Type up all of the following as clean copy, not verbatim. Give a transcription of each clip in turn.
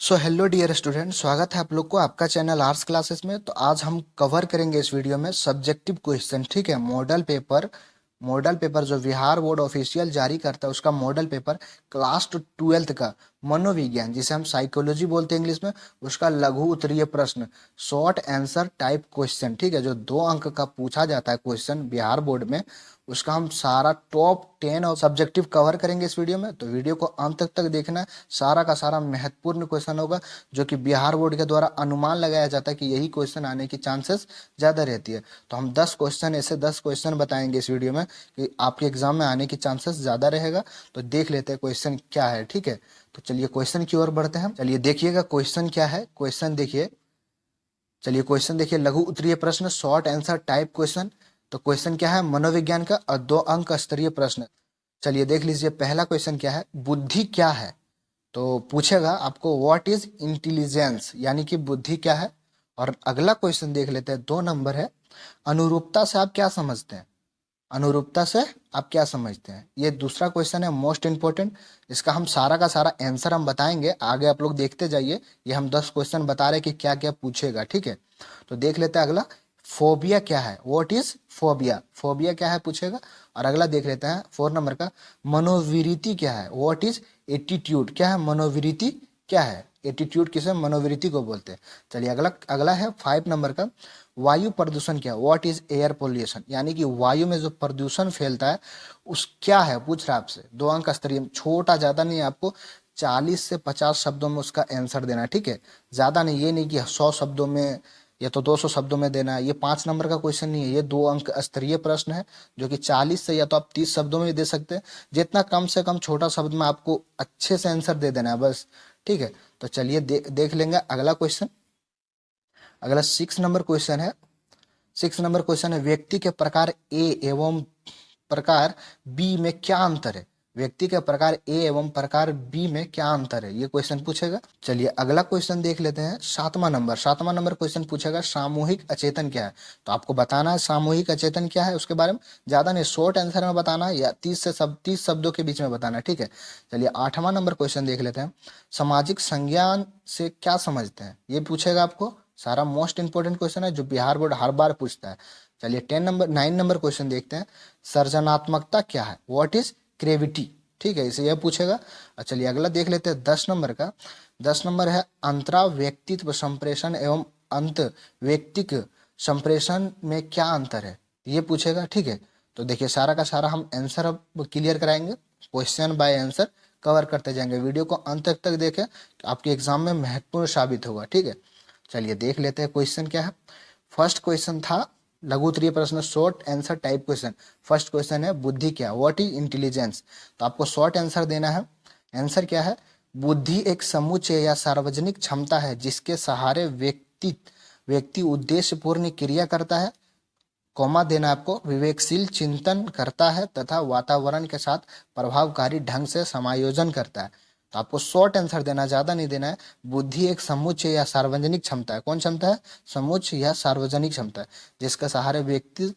So hello dear student, स्वागत है आप लोग को आपका चैनल आर्ट्स क्लासेस में। तो आज हम कवर करेंगे इस वीडियो में सब्जेक्टिव क्वेश्चन। ठीक है, मॉडल पेपर जो बिहार बोर्ड ऑफिशियल जारी करता है उसका मॉडल पेपर क्लास 12th का मनोविज्ञान, जिसे हम साइकोलॉजी बोलते हैं इंग्लिश में, उसका लघु उत्तरीय प्रश्न शॉर्ट आंसर टाइप क्वेश्चन। ठीक है, जो 2 अंक का पूछा जाता है क्वेश्चन बिहार बोर्ड में, उसका हम सारा टॉप 10 और सब्जेक्टिव कवर करेंगे इस वीडियो में। तो वीडियो को अंत तक देखना है, सारा का सारा महत्वपूर्ण क्वेश्चन होगा जो कि बिहार बोर्ड के द्वारा अनुमान लगाया जाता है कि यही क्वेश्चन आने की चांसेस ज़्यादा रहती है। तो हम 10 क्वेश्चन बताएंगे इस वीडियो में कि आपके एग्जाम में आने की चांसेस ज़्यादा रहेगा। तो देख लेते हैं क्वेश्चन क्या है। ठीक है, तो चलिए क्वेश्चन की ओर बढ़ते हैं। चलिए देखिएगा क्वेश्चन क्या है। क्वेश्चन देखिए, लघु उत्तरीय प्रश्न शॉर्ट आंसर टाइप क्वेश्चन। तो क्वेश्चन क्या है, मनोविज्ञान का और 2 अंक स्तरीय प्रश्न। चलिए देख लीजिए, पहला क्वेश्चन क्या है, बुद्धि क्या है। तो पूछेगा आपको व्हाट इज इंटेलिजेंस, यानी कि बुद्धि क्या है। और अगला क्वेश्चन देख लेते हैं, 2 नंबर है, अनुरूपता से आप क्या समझते हैं। अनुरूपता से आप क्या समझते हैं, ये दूसरा क्वेश्चन है, मोस्ट इंपोर्टेंट। इसका हम सारा का सारा आंसर हम बताएंगे, आगे आप लोग देखते जाइए। ये हम 10 क्वेश्चन बता रहे हैं कि क्या क्या पूछेगा। ठीक है, तो देख लेते हैं अगला, फोबिया क्या है, व्हाट इज फोबिया, फोबिया क्या है पूछेगा। और अगला देख लेते हैं 4 नंबर का, मनोविरीति क्या है, व्हाट इज एटीट्यूड, क्या है मनोविरीति, क्या है एटीट्यूड, किसे मनोवृत्ति को बोलते हैं। चलिए अगला अगला है 5 नंबर का, वायु प्रदूषण क्या है, व्हाट इज एयर पोल्यूशन, यानी कि वायु में जो प्रदूषण फैलता है उस क्या है, पूछ रहा है आपसे। 2 अंक स्तरीय, छोटा ज्यादा नहीं है, आपको 40 से 50 शब्दों में उसका आंसर देना है। ठीक है, ज्यादा नहीं, ये नहीं कि 100 शब्दों में या तो 200 शब्दों में देना है। ये 5 नंबर का क्वेश्चन नहीं है, ये 2 अंक स्तरीय प्रश्न है जो कि 40 से या तो आप 30 शब्दों में भी दे सकते हैं। जितना कम से कम छोटा शब्द में आपको अच्छे से आंसर दे देना है बस। ठीक है, तो चलिए देख लेंगे अगला क्वेश्चन। अगला 6 नंबर क्वेश्चन है, व्यक्ति के प्रकार ए एवं प्रकार बी में क्या अंतर है। व्यक्ति के प्रकार ए एवं प्रकार बी में क्या अंतर है, ये क्वेश्चन पूछेगा। चलिए अगला क्वेश्चन देख लेते हैं, 7वां नंबर क्वेश्चन पूछेगा, सामूहिक अचेतन क्या है। तो आपको बताना है सामूहिक अचेतन क्या है, उसके बारे में ज्यादा नहीं, शॉर्ट आंसर में बताना है या 30 शब्दों के बीच में बताना है। ठीक है, चलिए 8वां नंबर क्वेश्चन देख लेते हैं, सामाजिक संज्ञान से क्या समझते हैं, ये पूछेगा आपको। सारा मोस्ट इंपोर्टेंट क्वेश्चन है जो बिहार बोर्ड हर बार पूछता है। चलिए 9 नंबर क्वेश्चन देखते हैं, सृजनात्मकता क्या है, व्हाट इज क्रिएटिविटी। ठीक है, इसे यह पूछेगा। और चलिए अगला देख लेते हैं 10 नंबर का। 10 नंबर है, अंतरा व्यक्तित्व संप्रेषण एवं अंत व्यक्तिक संप्रेषण में क्या अंतर है, ये पूछेगा। ठीक है, तो देखिए सारा का सारा हम आंसर अब क्लियर कराएंगे, क्वेश्चन बाय आंसर कवर करते जाएंगे। वीडियो को अंत तक देखें, आपके एग्जाम में महत्वपूर्ण साबित होगा। ठीक है, चलिए देख लेते हैं क्वेश्चन क्या है। फर्स्ट क्वेश्चन था लघु उत्तरीय प्रश्न short answer type question. First question है बुद्धि क्या, व्हाट इज इंटेलिजेंस। तो आपको शॉर्ट आंसर देना है। आंसर क्या है, बुद्धि एक समुच्चय या सार्वजनिक क्षमता है जिसके सहारे व्यक्ति उद्देश्यपूर्ण क्रिया करता है, कॉमा देना आपको, विवेकशील चिंतन करता है तथा वातावरण के साथ प्रभावकारी ढंग से समायोजन करता है। तो आपको शॉर्ट आंसर देना, ज्यादा नहीं देना है। बुद्धि एक समुच्चय या सार्वजनिक क्षमता है, कौन क्षमता है, समुच्चय या सार्वजनिक क्षमता है जिसके सहारे व्यक्ति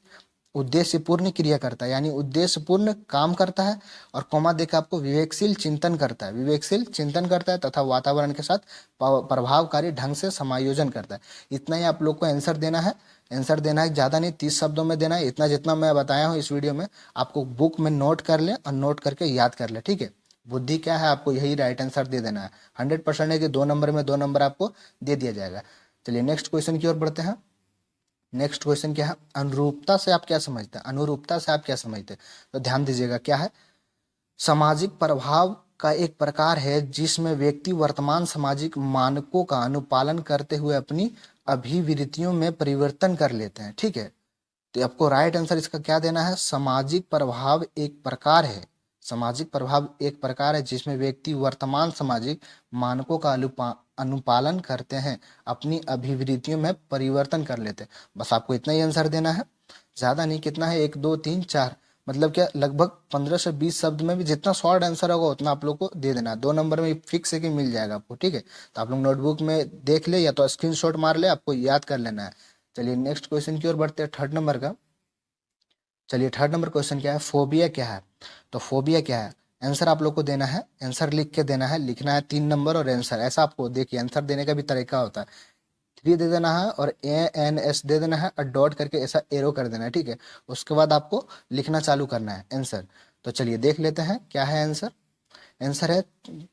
उद्देश्यपूर्ण क्रिया करता है, यानी उद्देश्यपूर्ण काम करता है। और कॉमा देकर आपको विवेकशील चिंतन करता है, विवेकशील चिंतन करता है तथा वातावरण के साथ प्रभावकारी ढंग से समायोजन करता है। इतना ही आप लोग को आंसर देना है। आंसर देना है ज़्यादा नहीं, 30 शब्दों में देना है। इतना जितना मैं बताया हूँ इस वीडियो में, आपको बुक में नोट कर लें और नोट करके याद कर लें। ठीक है, बुद्धि क्या है आपको यही राइट आंसर दे देना है। 100% है कि 2 नंबर में 2 नंबर आपको दे दिया जाएगा। चलिए नेक्स्ट क्वेश्चन की ओर बढ़ते हैं। नेक्स्ट क्वेश्चन क्या है, अनुरूपता से आप क्या समझते हैं, अनुरूपता से आप क्या समझते हैं। तो ध्यान दीजिएगा, क्या है, सामाजिक प्रभाव का एक प्रकार है जिसमें व्यक्ति वर्तमान सामाजिक मानकों का अनुपालन करते हुए अपनी अभिवृत्तियों में परिवर्तन कर लेते हैं। ठीक है, तो आपको राइट आंसर इसका क्या देना है, सामाजिक प्रभाव एक प्रकार है, सामाजिक प्रभाव एक प्रकार है जिसमें व्यक्ति वर्तमान सामाजिक मानकों का अनुपालन करते हैं, अपनी अभिवृत्तियों में परिवर्तन कर लेते हैं। बस आपको इतना ही आंसर देना है, ज्यादा नहीं। कितना है, 1 2 3 4, मतलब क्या, लगभग 15 से 20 शब्द में भी जितना शॉर्ट आंसर होगा उतना आप लोग को दे देना है। 2 नंबर में फिक्स है कि मिल जाएगा आपको। ठीक है, तो आप लोग नोटबुक में देख ले या तो स्क्रीनशॉट मार ले, आपको याद कर लेना है। चलिए नेक्स्ट क्वेश्चन की ओर बढ़ते हैं, 3rd नंबर का। चलिए 3rd नंबर क्वेश्चन क्या है, फोबिया क्या है। तो फोबिया क्या है, आंसर आप लोग को देना है, आंसर लिख के देना है, लिखना है 3 नंबर और आंसर। ऐसा आपको देखिए आंसर देने का भी तरीका होता है, 3 दे देना है और ANS दे देना है और डॉट करके ऐसा एरो कर देना है, ठीक है। उसके बाद आपको लिखना चालू करना है आंसर। तो चलिए देख लेते हैं क्या है आंसर। आंसर है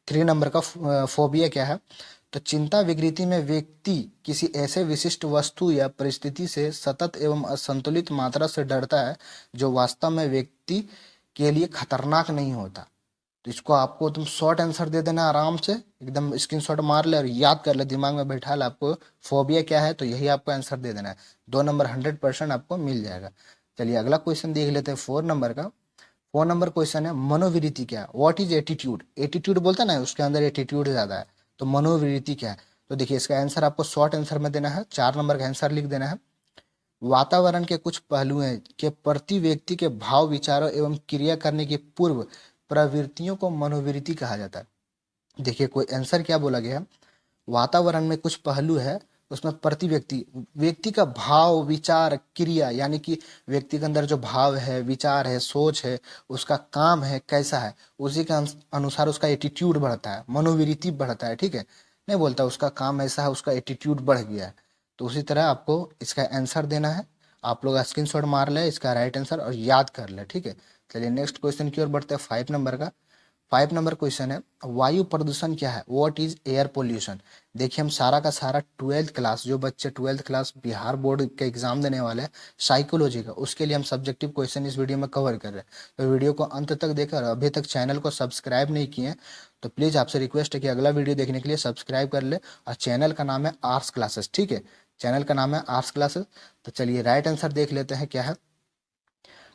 3 नंबर का, फोबिया क्या है। तो चिंता विकृति में व्यक्ति किसी ऐसे विशिष्ट वस्तु या परिस्थिति से सतत एवं असंतुलित मात्रा से डरता है जो वास्तव में व्यक्ति के लिए खतरनाक नहीं होता। तो इसको आपको तुम शॉर्ट आंसर दे देना आराम से, एकदम स्क्रीनशॉट मार ले और याद कर ले, दिमाग में बैठा ले आपको फोबिया क्या है, तो यही आपको आंसर दे देना है। 2 नंबर 100% आपको मिल जाएगा। चलिए अगला क्वेश्चन देख लेते हैं 4 नंबर का। 4 नंबर क्वेश्चन है मनोवृत्ति क्या है, व्हाट इज एटीट्यूड। एटीट्यूड बोलता है ना, उसके अंदर एटीट्यूड ज्यादा है, तो मनोवृत्ति क्या है। तो देखिए इसका आंसर आपको शॉर्ट आंसर में देना है, 4 नंबर का आंसर लिख देना है। वातावरण के कुछ पहलुओं के प्रति व्यक्ति के भाव विचारों एवं क्रिया करने की पूर्व प्रवृत्तियों को मनोवृत्ति कहा जाता है। देखिए कोई आंसर क्या बोला गया है, वातावरण में कुछ पहलू है, उसमें प्रति व्यक्ति, व्यक्ति का भाव विचार क्रिया, यानी कि व्यक्ति के अंदर जो भाव है, विचार है, सोच है, उसका काम है कैसा है, उसी के अनुसार उसका एटीट्यूड बढ़ता है, मनोवृत्ति बढ़ता है, ठीक है। नहीं बोलता उसका काम ऐसा है, उसका एटीट्यूड बढ़ गया है। तो उसी तरह आपको इसका आंसर देना है। आप लोग स्क्रीनशॉट मार ले इसका राइट आंसर और याद कर ले, ठीक है। चलिए नेक्स्ट क्वेश्चन की ओर बढ़ते हैं 5 नंबर का। 5 नंबर क्वेश्चन है वायु प्रदूषण क्या है, व्हाट इज एयर पोल्यूशन। देखिए हम सारा का सारा 12th क्लास, जो बच्चे 12th क्लास बिहार बोर्ड के एग्जाम देने वाले हैं साइकोलॉजी का, उसके लिए हम सब्जेक्टिव क्वेश्चन इस वीडियो में कवर कर रहे हैं। तो वीडियो को अंत तक देखकर अभी तक चैनल को सब्सक्राइब नहीं किए तो प्लीज़ आपसे रिक्वेस्ट है कि अगला वीडियो देखने के लिए सब्सक्राइब कर ले। और चैनल का नाम है आर्ट्स क्लासेस, ठीक है, चैनल का नाम है आर्ट्स क्लासेस। तो चलिए राइट आंसर देख लेते हैं क्या है।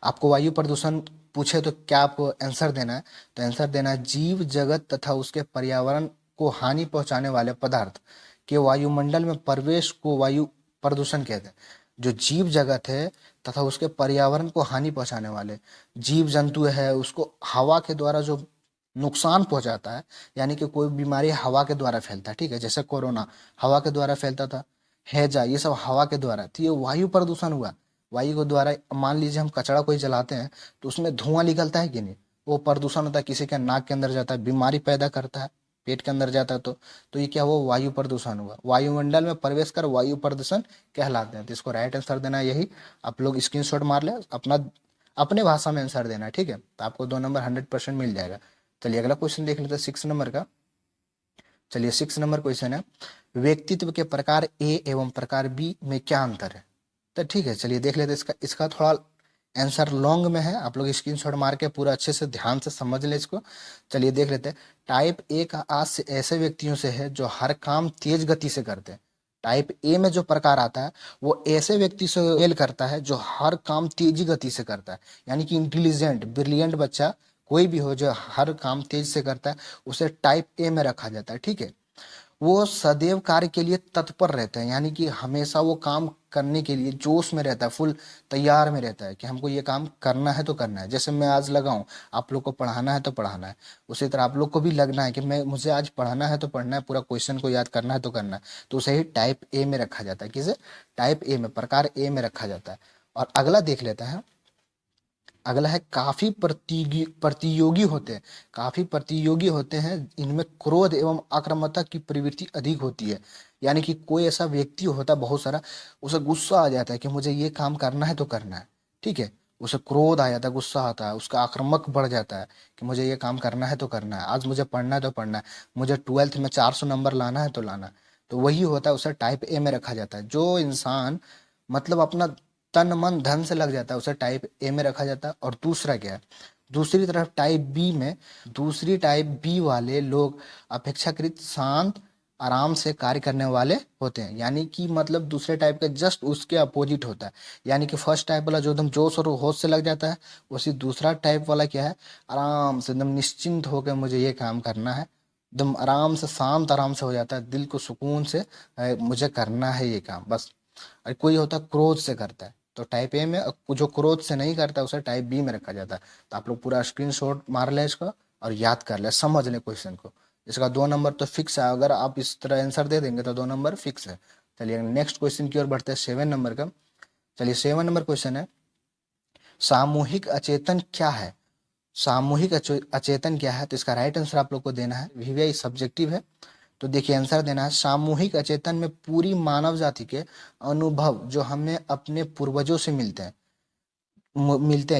आपको वायु प्रदूषण पूछे तो क्या आपको आंसर देना है, तो आंसर देना है जीव जगत तथा उसके पर्यावरण को हानि पहुंचाने वाले पदार्थ के वायुमंडल में प्रवेश को वायु प्रदूषण कहते हैं। जो जीव जगत है तथा उसके पर्यावरण को हानि पहुंचाने वाले जीव जंतु है, उसको हवा के द्वारा जो नुकसान पहुंचाता है, यानी कि कोई बीमारी हवा के द्वारा फैलता है, ठीक है, जैसे कोरोना हवा के द्वारा फैलता था, हैजा, ये सब हवा के द्वारा, तो ये वायु प्रदूषण हुआ। वायु के द्वारा मान लीजिए हम कचरा कोई जलाते हैं तो उसमें धुआं निकलता है कि नहीं, वो प्रदूषण होता है, किसी के नाक के अंदर जाता है, बीमारी पैदा करता है, पेट के अंदर जाता है। तो ये क्या हुआ, वायु प्रदूषण हुआ, वायुमंडल में प्रवेश कर वायु प्रदूषण कहलाते हैं। तो इसको राइट आंसर देना है यही। आप लोग स्क्रीनशॉट मार ले, अपना अपने भाषा में आंसर देना है, ठीक है। तो आपको 2 नंबर 100% मिल जाएगा। चलिए अगला क्वेश्चन देख लेते हैं 6 नंबर का। चलिए 6 नंबर क्वेश्चन है व्यक्तित्व के प्रकार ए एवं प्रकार बी में क्या अंतर है। तो ठीक है चलिए देख लेते हैं इसका थोड़ा आंसर लॉन्ग में है, आप लोग स्क्रीनशॉट मार के पूरा अच्छे से ध्यान से समझ ले इसको। चलिए देख लेते हैं। टाइप ए का आज से ऐसे व्यक्तियों से है जो हर काम तेज गति से करते हैं। टाइप ए में जो प्रकार आता है वो ऐसे व्यक्ति से मेल करता है जो हर काम तेजी गति से करता है, यानी कि इंटेलिजेंट ब्रिलियंट बच्चा कोई भी हो जो हर काम तेज से करता है उसे टाइप ए में रखा जाता है, ठीक है। वो सदैव कार्य के लिए तत्पर रहते हैं, यानी कि हमेशा वो काम करने के लिए जोश में रहता है, फुल तैयार में रहता है कि हमको ये काम करना है तो करना है। जैसे मैं आज लगाऊं, आप लोग को पढ़ाना है तो पढ़ाना है, उसी तरह आप लोग को भी लगना है कि मुझे आज पढ़ना है तो पढ़ना है, पूरा क्वेश्चन को याद करना है तो करना है। तो उसे ही टाइप ए में रखा जाता है, किसे, टाइप ए में, प्रकार ए में रखा जाता है। और अगला देख लेते हैं। अगला है काफी प्रतियोगी होते हैं, काफी प्रतियोगी होते हैं, इनमें क्रोध एवं आक्रामकता की प्रवृत्ति अधिक होती है। यानी कि कोई ऐसा व्यक्ति होता है बहुत सारा, उसे गुस्सा आ जाता है कि मुझे ये काम करना है तो करना है, ठीक है, उसे क्रोध आ जाता है, गुस्सा आता है, उसका आक्रामक बढ़ जाता है कि मुझे ये काम करना है तो करना है, आज मुझे पढ़ना है तो पढ़ना है, मुझे 12th में 400 नंबर लाना है तो लाना है। तो वही होता है, उसे टाइप ए में रखा जाता है। जो इंसान मतलब अपना तन मन धन से लग जाता है उसे टाइप ए में रखा जाता है। और दूसरा क्या है, दूसरी तरफ टाइप बी में, दूसरी टाइप बी वाले लोग अपेक्षाकृत शांत आराम से कार्य करने वाले होते हैं, यानी कि मतलब दूसरे टाइप के जस्ट उसके अपोजिट होता है। यानी कि फर्स्ट टाइप वाला जो एकदम जोश और होश से लग जाता है, उसी दूसरा टाइप वाला क्या है, आराम से एकदम निश्चिंत होकर मुझे ये काम करना है, एकदम आराम से शांत आराम से हो जाता है, दिल को सुकून से मुझे करना है ये काम बस। और कोई होता है क्रोध से करता है, तो टाइप ए में, जो क्रोध से नहीं करता उसे टाइप बी में रखा जाता है। तो आप लोग पूरा स्क्रीनशॉट मार लें इसका और याद कर ले, समझ लें क्वेश्चन को। इसका 2 नंबर तो फिक्स है, अगर आप इस तरह आंसर दे देंगे तो 2 नंबर फिक्स है। चलिए नेक्स्ट क्वेश्चन की ओर बढ़ते हैं 7 नंबर का। चलिए 7 नंबर क्वेश्चन है सामूहिक अचेतन क्या है। सामूहिक अचेतन क्या है, तो इसका राइट आंसर आप लोग को देना है। वीवीआई सब्जेक्टिव है, तो देखिए आंसर देना है सामूहिक अचेतन में पूरी मानव जाति के अनुभव जो हमें अपने पूर्वजों से मिलते हैं,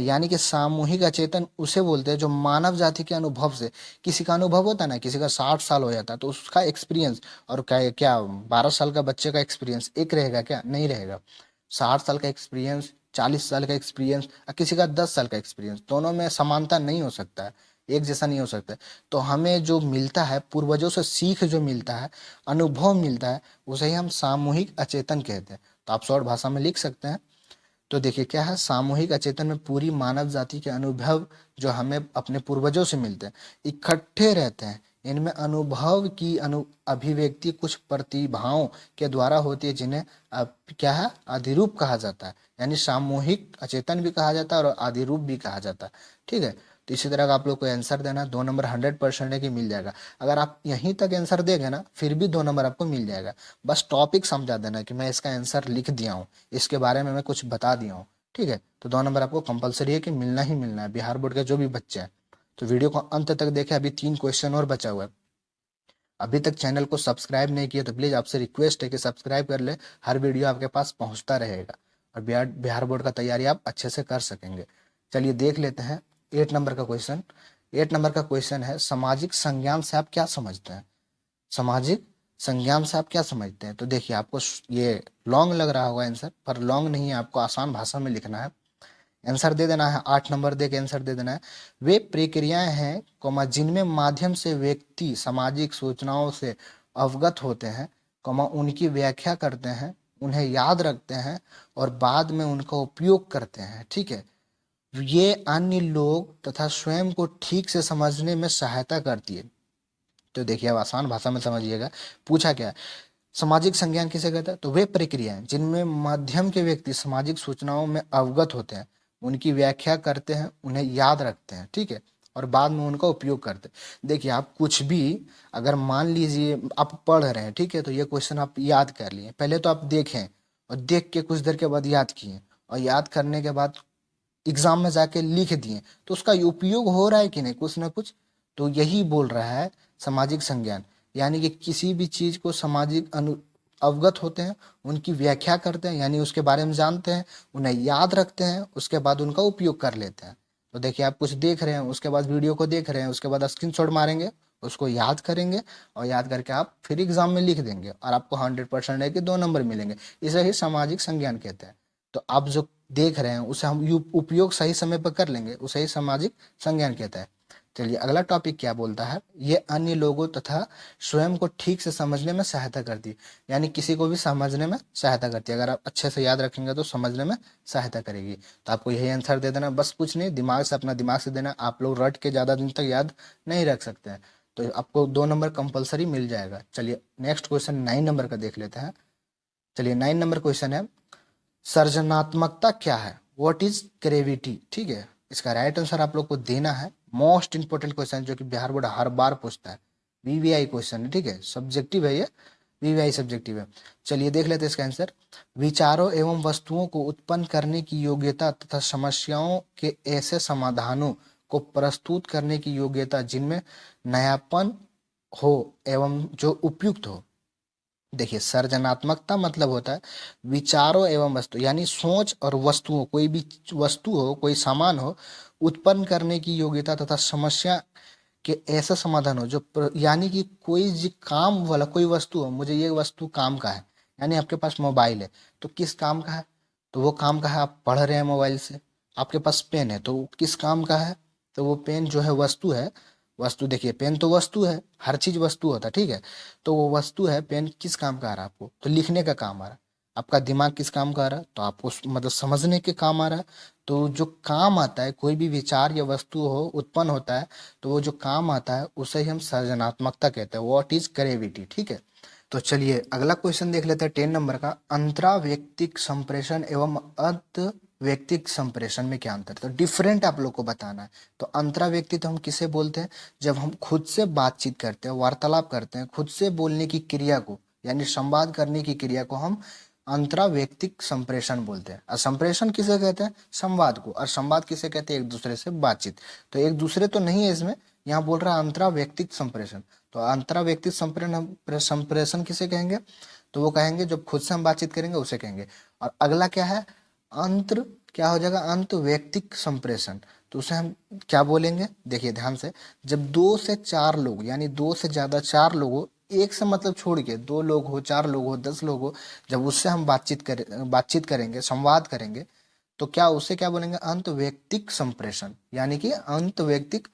यानी कि सामूहिक अचेतन उसे बोलते हैं जो मानव जाति के अनुभव से, किसी का अनुभव होता है ना, किसी का 60 साल हो जाता है तो उसका एक्सपीरियंस और क्या क्या 12 साल का बच्चे का एक्सपीरियंस एक रहेगा क्या, नहीं रहेगा। 60 साल का एक्सपीरियंस, 40 साल का एक्सपीरियंस और किसी का 10 साल का एक्सपीरियंस, दोनों में समानता नहीं हो सकता है, एक जैसा नहीं हो सकता है। तो हमें जो मिलता है पूर्वजों से सीख जो मिलता है, अनुभव मिलता है, उसे ही हम सामूहिक अचेतन कहते हैं। तो आप शॉर्ट भाषा में लिख सकते हैं। तो देखिए क्या है, सामूहिक अचेतन में पूरी मानव जाति के अनुभव जो हमें अपने पूर्वजों से मिलते हैं इकट्ठे रहते हैं। इनमें अनुभव की अभिव्यक्ति कुछ प्रतिभाओं के द्वारा होती है जिन्हें क्या है, आदिरूप कहा जाता है। यानी सामूहिक अचेतन भी कहा जाता है और आदिरूप भी कहा जाता है। ठीक है, तो इसी तरह का आप लोग को आंसर देना, 2 नंबर 100% है कि मिल जाएगा। अगर आप यहीं तक आंसर देंगे ना फिर भी 2 नंबर आपको मिल जाएगा। बस टॉपिक समझा देना कि मैं इसका आंसर लिख दिया हूँ, इसके बारे में मैं कुछ बता दिया हूँ। ठीक है, तो 2 नंबर आपको कंपलसरी है कि मिलना ही मिलना है, बिहार बोर्ड के जो भी बच्चे हैं। तो वीडियो को अंत तक देखें, अभी 3 क्वेश्चन और बचा हुआ है। अभी तक चैनल को सब्सक्राइब नहीं किया तो प्लीज़ आपसे रिक्वेस्ट है कि सब्सक्राइब कर ले, हर वीडियो आपके पास पहुंचता रहेगा और बिहार बोर्ड का तैयारी आप अच्छे से कर सकेंगे। चलिए देख लेते हैं 8 नंबर का क्वेश्चन। 8 नंबर का क्वेश्चन है, सामाजिक संज्ञान से आप क्या समझते हैं। सामाजिक संज्ञान से आप क्या समझते हैं। तो देखिए आपको ये लॉन्ग लग रहा होगा आंसर, पर लॉन्ग नहीं है, आपको आसान भाषा में लिखना है। आंसर दे देना है, 8 नंबर दे के आंसर दे देना है। वे प्रक्रियाएं हैं कोमा जिनमें माध्यम से व्यक्ति सामाजिक सूचनाओं से अवगत होते हैं, कोमा उनकी व्याख्या करते हैं, उन्हें याद रखते हैं और बाद में उनका उपयोग करते हैं। ठीक है, ये अन्य लोग तथा स्वयं को ठीक से समझने में सहायता करती है। तो देखिए अब आसान भाषा में समझिएगा, पूछा क्या है, सामाजिक संज्ञान किसे कहता है, तो वे प्रक्रियाएं जिनमें माध्यम के व्यक्ति सामाजिक सूचनाओं में अवगत होते हैं, उनकी व्याख्या करते हैं, उन्हें याद रखते हैं। ठीक है, और बाद में उनका उपयोग करते हैं। देखिए आप कुछ भी अगर मान लीजिए आप पढ़ रहे हैं, ठीक है, तो ये क्वेश्चन आप याद कर लिए, पहले तो आप देखें और देख के कुछ देर के बाद याद किए और याद करने के बाद एग्जाम में जाके लिख दिए, तो उसका उपयोग हो रहा है कि नहीं, कुछ ना कुछ। तो यही बोल रहा है सामाजिक संज्ञान, यानी कि किसी भी चीज को सामाजिक अवगत होते हैं, उनकी व्याख्या करते हैं, यानी उसके बारे में जानते हैं, उन्हें याद रखते हैं, उसके बाद उनका उपयोग कर लेते हैं। तो देखिए आप कुछ देख रहे हैं, उसके बाद वीडियो को देख रहे हैं, उसके बाद स्क्रीनशॉट मारेंगे, उसको याद करेंगे और याद करके आप फिर एग्जाम में लिख देंगे और आपको 100% है कि 2 नंबर मिलेंगे। इसे ही सामाजिक संज्ञान कहते हैं। तो आप जो देख रहे हैं उसे हम उपयोग सही समय पर कर लेंगे, उसे ही सामाजिक संज्ञान कहता है। चलिए अगला टॉपिक क्या बोलता है, ये अन्य लोगों तथा स्वयं को ठीक से समझने में सहायता करती है, यानी किसी को भी समझने में सहायता करती है। अगर आप अच्छे से याद रखेंगे तो समझने में सहायता करेगी। तो आपको यही आंसर दे देना, बस कुछ नहीं, दिमाग से अपना दिमाग से देना। आप लोग रट के ज़्यादा दिन तक याद नहीं रख सकते हैं, तो आपको 2 नंबर कंपलसरी मिल जाएगा। चलिए नेक्स्ट क्वेश्चन 9 नंबर का देख लेते हैं। चलिए 9 नंबर क्वेश्चन है, सर्जनात्मकता क्या है, व्हाट इज क्रिएटिविटी। ठीक है, इसका राइट आंसर आप लोग को देना है। मोस्ट इंपोर्टेंट क्वेश्चन जो कि बिहार बोर्ड हर बार पूछता है, वीवीआई क्वेश्चन है। ठीक है, सब्जेक्टिव है ये, वीवीआई सब्जेक्टिव है। चलिए देख लेते हैं इसका आंसर। विचारों एवं वस्तुओं को उत्पन्न करने की योग्यता तथा समस्याओं के ऐसे समाधानों को प्रस्तुत करने की योग्यता जिनमें नयापन हो एवं जो उपयुक्त हो। देखिए सर्जनात्मकता मतलब होता है विचारों एवं वस्तु, यानी सोच और वस्तुओं, कोई भी वस्तु हो, कोई सामान हो, उत्पन्न करने की योग्यता तथा समस्या के ऐसा समाधान हो जो यानी कि कोई काम वाला कोई वस्तु हो, मुझे ये वस्तु काम का है, यानी आपके पास मोबाइल है तो किस काम का है, तो वो काम का है आप पढ़ रहे हैं मोबाइल से। आपके पास पेन है तो वो किस काम का है, तो वो पेन जो है वस्तु है। वस्तु देखिए पेन तो वस्तु है, हर चीज वस्तु होता है। ठीक है, तो वो वस्तु है, पेन किस काम का आ रहा है आपको, तो लिखने का काम आ रहा है। आपका दिमाग किस काम का आ रहा है, तो आपको मतलब समझने के काम आ रहा है। तो जो काम आता है, कोई भी विचार या वस्तु हो उत्पन्न होता है, तो वो जो काम आता है उसे ही हम सृजनात्मकता कहते हैं, व्हाट इज क्रिएटिविटी। ठीक है, तो चलिए अगला क्वेश्चन देख लेते हैं 10 नंबर का। अंतरा व्यक्तिक संप्रेषण एवं अर्ध व्यक्तिक संप्रेषण में क्या अंतर है, तो डिफरेंट आप लोग को बताना है। तो अंतरा व्यक्ति तो हम किसे बोलते हैं, जब हम खुद से बातचीत करते हैं, वार्तालाप करते हैं, खुद से बोलने की क्रिया को, यानी संवाद करने की क्रिया को हम अंतराव्यक्तिक संप्रेषण बोलते हैं। और संप्रेषण किसे कहते हैं? संवाद को। और संवाद किसे कहते हैं? एक दूसरे से बातचीत। तो एक दूसरे तो नहीं है इसमें, यहाँ बोल रहा है अंतराव्यक्तिक संप्रेषण। तो अंतराव्यक्तिक संप्रेषण किसे कहेंगे? तो वो कहेंगे जब खुद से हम बातचीत करेंगे उसे कहेंगे। और अगला क्या है? अंतर क्या हो जाएगा? अंतर्वैयक्तिक संप्रेषण। तो उसे हम क्या बोलेंगे? देखिए ध्यान से, जब 2 से 4 लोग यानी 2 से ज्यादा 4 लोग हो, एक से मतलब छोड़ के 2 लोग हो, 4 लोग हो, 10 लोग हो, जब उससे हम बातचीत करेंगे, संवाद करेंगे, तो क्या उसे क्या बोलेंगे? अंतर्वैयक्तिक संप्रेषण यानी कि अंतर्वैयक्तिक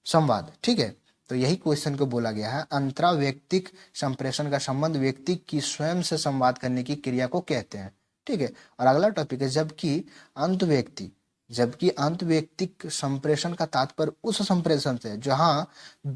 संवाद। ठीक है, तो यही क्वेश्चन को बोला गया है, अंतराव्यक्तिक संप्रेषण का संबंध व्यक्ति की स्वयं से संवाद करने की क्रिया को कहते हैं। ठीक है, और अगला टॉपिक है जबकि अंतर्वैयक्तिक संप्रेषण का तात्पर्य उस संप्रेषण से जहां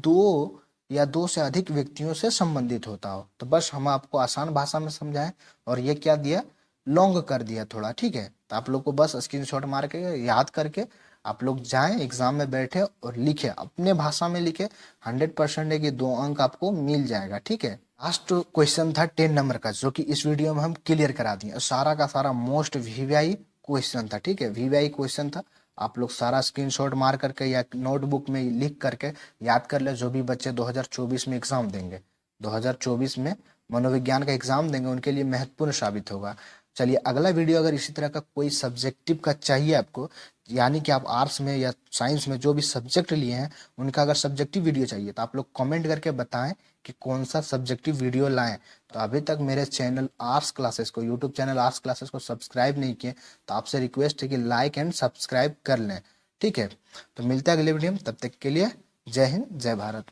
2 या 2 से अधिक व्यक्तियों से संबंधित होता हो। तो बस हम आपको आसान भाषा में समझाएं और ये क्या दिया? लॉन्ग कर दिया थोड़ा। ठीक है, तो आप लोग को बस स्क्रीनशॉट मार के याद करके आप लोग जाएं, एग्जाम में बैठे और लिखे, अपने भाषा में लिखे। 100% है कि 2 अंक आपको मिल जाएगा। ठीक है, लास्ट क्वेश्चन था 10 नंबर का, जो कि इस वीडियो में हम क्लियर करा दिए। सारा का सारा मोस्ट वीवीआई क्वेश्चन था। ठीक है, वीवीआई क्वेश्चन था। आप लोग सारा स्क्रीनशॉट मार करके या नोटबुक में लिख करके याद कर ले। जो भी बच्चे 2024 में एग्जाम देंगे, 2024 में मनोविज्ञान का एग्जाम देंगे, उनके लिए महत्वपूर्ण साबित होगा। चलिए, अगला वीडियो अगर इसी तरह का कोई सब्जेक्टिव का चाहिए आपको, यानी कि आप आर्ट्स में या साइंस में जो भी सब्जेक्ट लिए हैं उनका अगर सब्जेक्टिव वीडियो चाहिए, तो आप लोग कमेंट करके बताएं कि कौन सा सब्जेक्टिव वीडियो लाएं। तो अभी तक मेरे चैनल आर्ट्स क्लासेस को, यूट्यूब चैनल आर्ट्स क्लासेस को सब्सक्राइब नहीं किए, तो आपसे रिक्वेस्ट है कि लाइक एंड सब्सक्राइब कर लें। ठीक है, तो मिलते हैं अगले वीडियो में, तब तक के लिए जय हिंद, जय भारत।